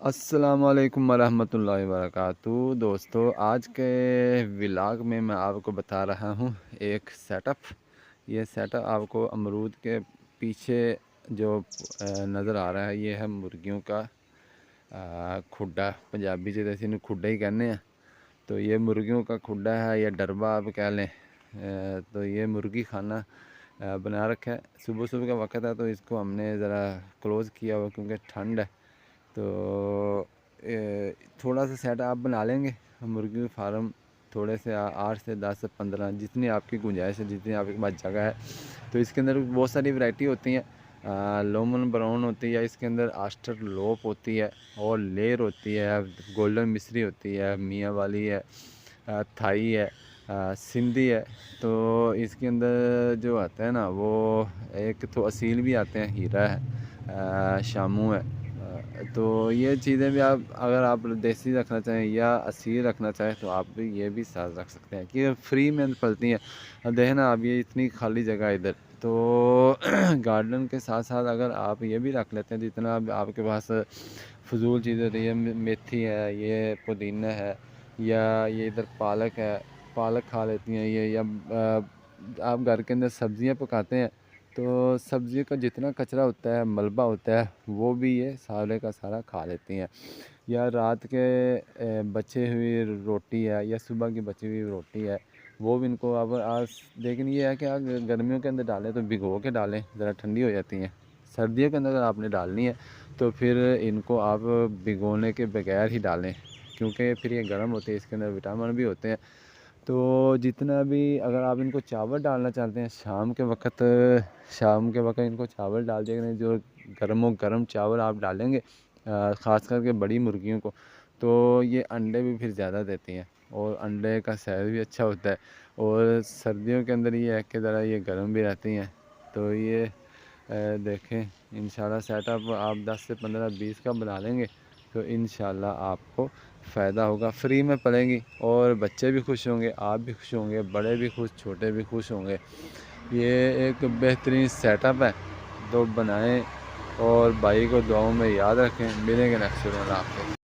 अस्सलामुअलैकुम वरहमतुल्लाहि वबरकातुहू। दोस्तों, आज के व्लॉग में मैं आपको बता रहा हूँ एक सेटअप। ये सेटअप आपको अमरूद के पीछे जो नज़र आ रहा है, ये है मुर्गियों का खुड्डा। पंजाबी से जैसे इन्हें खुड्डा ही कहने हैं। तो ये मुर्गियों का खुड्डा है या डरबा आप कह लें। तो ये मुर्गी खाना बना रखा है। सुबह सुबह का वक्त है तो इसको हमने ज़रा क्लोज़ किया हुआ क्योंकि ठंड है। तो थोड़ा सा सेट आप बना लेंगे मुर्गी फार्म। थोड़े से 8 से 10 से 15 जितनी आपकी गुंजाइश है, जितनी आपके पास जगह है। तो इसके अंदर बहुत सारी वैरायटी होती हैं। लोमन ब्राउन होती है, इसके अंदर आस्टर लोप होती है और लेयर होती है, गोल्डन मिस्री होती है, मियाँ वाली है, थाई है, सिंधी है। तो इसके अंदर जो आता है ना, वो एक तो असील भी आते हैं, हीरा है, शामू है। तो ये चीज़ें भी आप अगर आप देसी रखना चाहें या असील रखना चाहें तो आप भी ये भी साथ रख सकते हैं कि फ्री में पलती हैं। अब देखें ना, अब ये इतनी खाली जगह इधर, तो गार्डन के साथ साथ अगर आप ये भी रख लेते हैं, जितना आपके पास फजूल चीज़ें होती है, मेथी है, ये पुदीना है, या ये इधर पालक है, पालक खा लेती हैं ये, या आप घर के अंदर सब्ज़ियाँ पकाते हैं तो सब्ज़ी का जितना कचरा होता है, मलबा होता है, वो भी ये सारे का सारा खा लेती हैं। या रात के बचे हुई रोटी है या सुबह की बची हुई रोटी है, वो भी इनको अब आज, लेकिन ये है कि अगर गर्मियों के अंदर डालें तो भिगो के डालें, ज़रा ठंडी हो जाती हैं। सर्दियों के अंदर अगर आपने डालनी है तो फिर इनको आप भिगोने के बगैर ही डालें, क्योंकि फिर ये गर्म होते हैं, इसके अंदर विटामिन भी होते हैं। तो जितना भी अगर आप इनको चावल डालना चाहते हैं शाम के वक्त इनको चावल डाल दिया, जो गर्मों गर्म चावल आप डालेंगे ख़ास करके बड़ी मुर्गियों को, तो ये अंडे भी फिर ज़्यादा देती हैं और अंडे का सेहत भी अच्छा होता है। और सर्दियों के अंदर ये है कि ज़रा ये गर्म भी रहती हैं। तो ये देखें, इंशाल्लाह सेटअप आप 10 से 15 20 का बना लेंगे तो इंशाल्लाह आपको फ़ायदा होगा। फ्री में पलेंगी और बच्चे भी खुश होंगे, आप भी खुश होंगे, बड़े भी खुश, छोटे भी खुश होंगे। ये एक बेहतरीन सेटअप है, तो बनाएं और भाई को दुआओं में याद रखें। मिलेंगे नेक्स्ट वीडियो में। आपको